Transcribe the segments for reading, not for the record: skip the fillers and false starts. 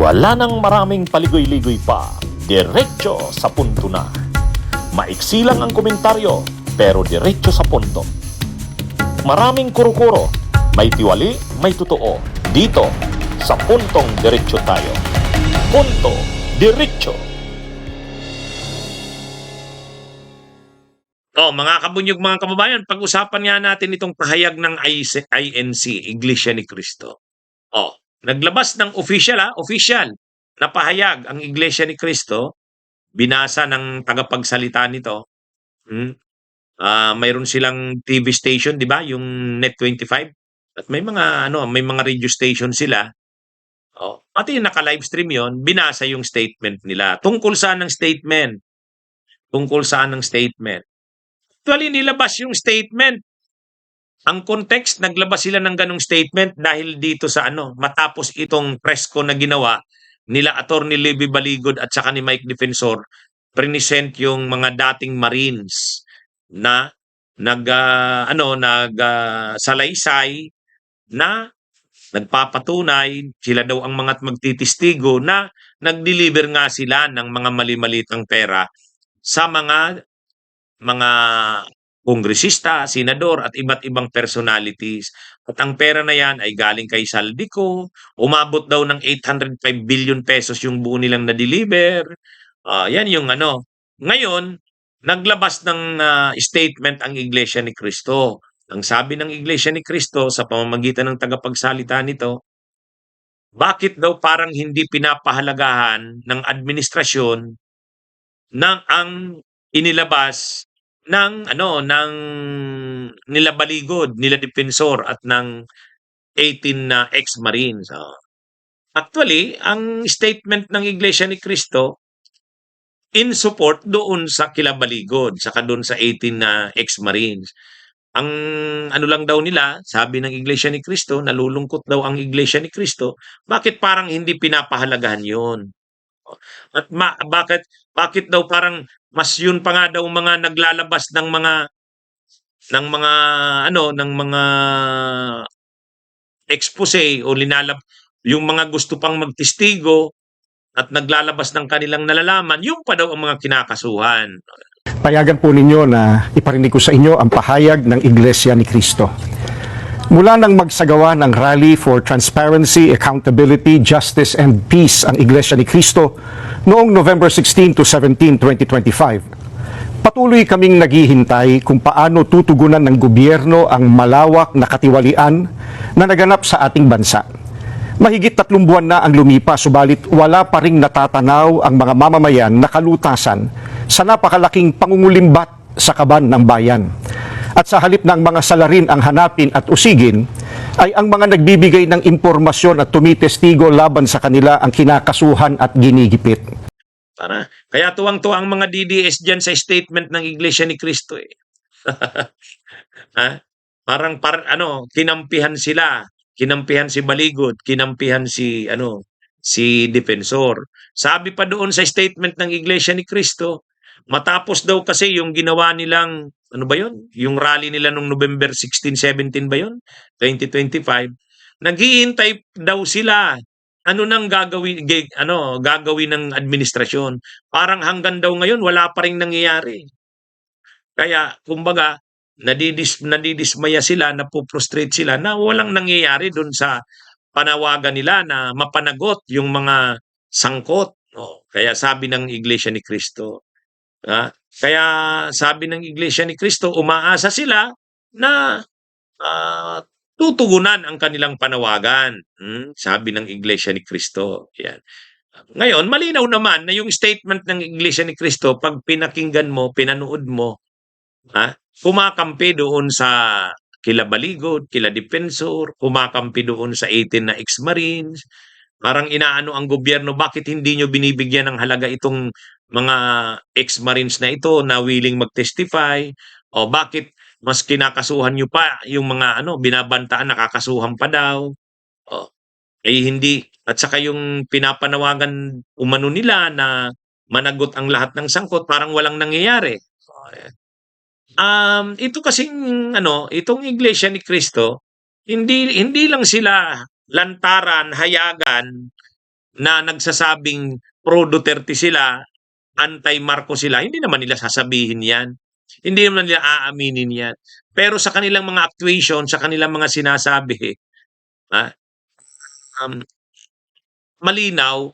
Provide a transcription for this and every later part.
Wala nang maraming paligoy-ligoy pa, diretso sa punto na. Maiksi lang ang komentaryo, pero diretso sa punto. Maraming kuro-kuro, may tiwali, may totoo. Dito, sa puntong diretso tayo. Punto, diretso. Mga kabunyog, mga kababayan, pag-usapan nga natin itong pahayag ng INC, Iglesia ni Cristo. Naglabas ng official na pahayag ang Iglesia ni Cristo, binasa ng tagapagsalita nito. Mayroon silang TV station, 'di ba? Yung Net25 at may mga radio station sila. Pati yung naka-live stream 'yon, binasa yung statement nila. Tungkol saan ang statement? Actually, nilabas yung statement. Ang context, naglabas sila ng ganong statement dahil dito sa matapos itong presko na ginawa nila Attorney Levy Baligod at saka ni Mike Defensor, present yung mga dating Marines na salaysay na nagpapatunay sila daw ang mga magtitistigo na nag-deliver nga sila ng mga mali-malitang pera sa mga kongresista, senador at iba't ibang personalities. At ang pera na yan ay galing kay Saldico, umabot daw ng 805 billion pesos yung buo nilang na-deliver. Yan yung Ngayon, naglabas ng statement ang Iglesia ni Cristo. Ang sabi ng Iglesia ni Cristo sa pamamagitan ng tagapagsalita nito, bakit daw parang hindi pinapahalagahan ng administrasyon ng ang inilabas ng nila Baligod, nila Defensor at ng 18 na ex-Marines. Actually, ang statement ng Iglesia ni Cristo in support doon sa kila Baligod, saka doon sa 18 na ex-Marines. Ang lang daw nila, sabi ng Iglesia ni Cristo, nalulungkot daw ang Iglesia ni Cristo, bakit parang hindi pinapahalagahan 'yon? At bakit daw parang mas yun pa nga daw mga naglalabas ng mga expose o yung mga gusto pang magtestigo at naglalabas ng kanilang nalalaman, yung pa daw ang mga kinakasuhan. Payagan po ninyo na iparinig ko sa inyo ang pahayag ng Iglesia ni Cristo. Mula nang magsagawa ng Rally for Transparency, Accountability, Justice and Peace ang Iglesia ni Cristo noong November 16 to 17, 2025, patuloy kaming naghihintay kung paano tutugunan ng gobyerno ang malawak na katiwalian na naganap sa ating bansa. Mahigit 3 buwan na ang lumipas, subalit wala pa ring natatanaw ang mga mamamayan na kalutasan sa napakalaking pangungulimbat sa kaban ng bayan. At sa halip ng mga salarin ang hanapin at usigin, ay ang mga nagbibigay ng impormasyon at tumitestigo laban sa kanila ang kinakasuhan at ginigipit. Kaya tuwang-tuwa ang mga DDS dyan sa statement ng Iglesia ni Cristo eh. Kinampihan sila. Kinampihan si Baligod, kinampihan si Defensor. Sabi pa doon sa statement ng Iglesia ni Cristo, matapos daw kasi yung ginawa nilang yung rally nila nung November 16, 17 ba yun? 2025. Naghihintay daw sila nang gagawin ng administrasyon. Parang hanggang daw ngayon wala pa ring nangyayari. Kaya kumbaga nadidismaya sila, napuprostrate sila na walang nangyayari doon sa panawagan nila na mapanagot yung mga sangkot. Kaya sabi ng Iglesia ni Cristo, kaya sabi ng Iglesia ni Cristo, umaasa sila na tutugunan ang kanilang panawagan. Sabi ng Iglesia ni Cristo. Yan. Ngayon, malinaw naman na yung statement ng Iglesia ni Cristo, pag pinakinggan mo, pinanood mo, kumakampi doon sa kila Baligod, kila Defensor, kumakampi doon sa 18 na ex-Marines. Parang inaano ang gobyerno, bakit hindi nyo binibigyan ng halaga itong mga ex-Marines na ito na willing mag-testify? O bakit mas kinakasuhan nyo pa yung mga binabantaan, nakakasuhan pa daw? Hindi. At saka yung pinapanawagan umano nila na managot ang lahat ng sangkot, parang walang nangyayari. Ito kasing itong Iglesia ni Cristo, hindi lang sila lantaran, hayagan na nagsasabing pro Duterte sila, anti-Marcos sila, hindi naman nila sasabihin yan. Hindi naman nila aaminin yan. Pero sa kanilang mga actuation, sa kanilang mga sinasabi, ah, um, malinaw,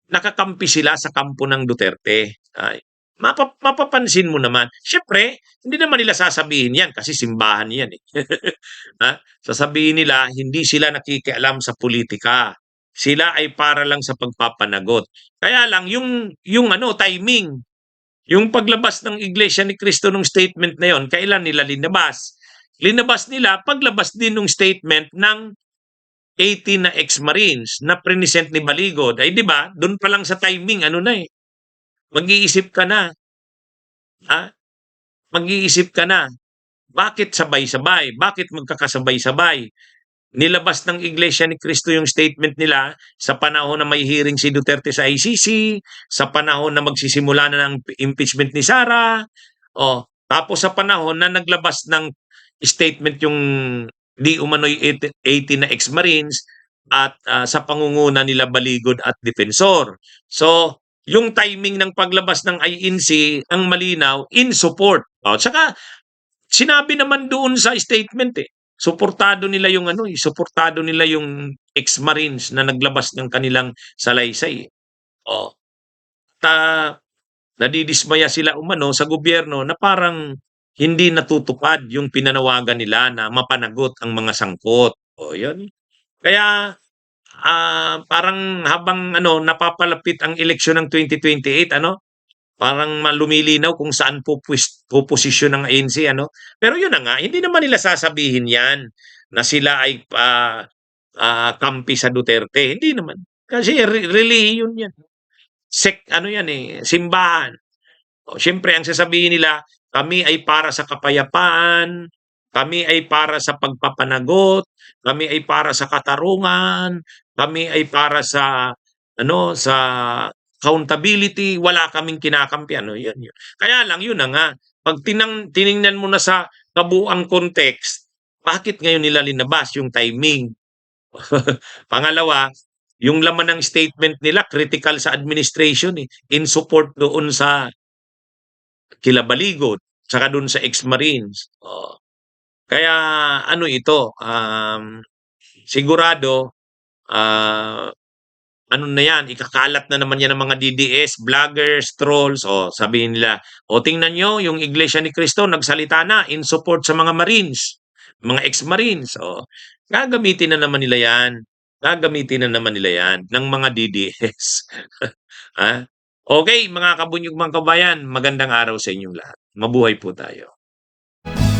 nakakampi sila sa kampo ng Duterte. Ay, mapapansin mo naman. Siyempre, hindi naman nila sasabihin yan kasi simbahan yan eh. Sasabihin nila, hindi sila nakikialam sa politika. Sila ay para lang sa pagpapanagot. Kaya lang, yung timing, yung paglabas ng Iglesia ni Cristo nung statement na yon, kailan nila linabas? Linabas nila paglabas din ng statement ng 18 na ex-Marines na present ni Baligod. Ay, di ba? Doon pa lang sa timing, mag-iisip ka na. Mag-iisip ka na. Bakit sabay-sabay? Bakit magkakasabay-sabay? Nilabas ng Iglesia ni Cristo yung statement nila sa panahon na may hearing si Duterte sa ICC, sa panahon na magsisimula na ng impeachment ni Sara, tapos sa panahon na naglabas ng statement yung di umano'y 18 na ex-Marines at sa pangunguna nila Baligod at Defensor. So, yung timing ng paglabas ng INC ang malinaw in support. Tsaka sinabi naman doon sa statement suportado nila yung suportado nila yung ex-Marines na naglabas ng kanilang salaysay. Nadidismaya sila sa gobyerno na parang hindi natutupad yung pinanawagan nila na mapanagot ang mga sangkot. Yan. Kaya parang habang napapalapit ang eleksyon ng 2028, parang lumilinaw kung saan posisyon ng ANC, Pero yun na nga, hindi naman nila sasabihin yan na sila ay kampi sa Duterte. Hindi naman. Kasi relihiyon yan. Simbahan. Siyempre, ang sasabihin nila, kami ay para sa kapayapaan, kami ay para sa pagpapanagot, kami ay para sa katarungan, kami ay para sa sa accountability, wala kaming kinakampi. Yan. Kaya lang, yun na nga. Pag tiningnan mo na sa kabuang context, bakit ngayon nila linabas yung timing? Pangalawa, yung laman ng statement nila, critical sa administration, in support doon sa kila Baligod, saka doon sa ex-Marines. Kaya ito, sigurado, na yan, ikakalat na naman yan ng mga DDS, vloggers, trolls, sabihin nila, tingnan nyo, yung Iglesia ni Cristo nagsalita na in support sa mga Marines, mga ex-Marines, gagamitin na naman nila yan. Gagamitin na naman nila yan ng mga DDS. Okay, mga kabunyog, mga kabayan, magandang araw sa inyong lahat. Mabuhay po tayo.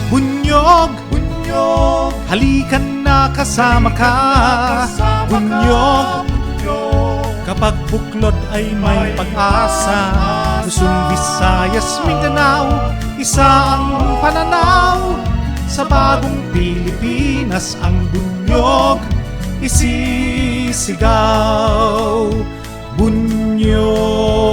Bunyog, bunyog, halikan na kasama ka. Bunyog, kapag buklod ay may pag-asa. Luzon, Visayas, Mindanao, isa ang pananaw. Sa bagong Pilipinas ang bunyog isisigaw. Bunyog.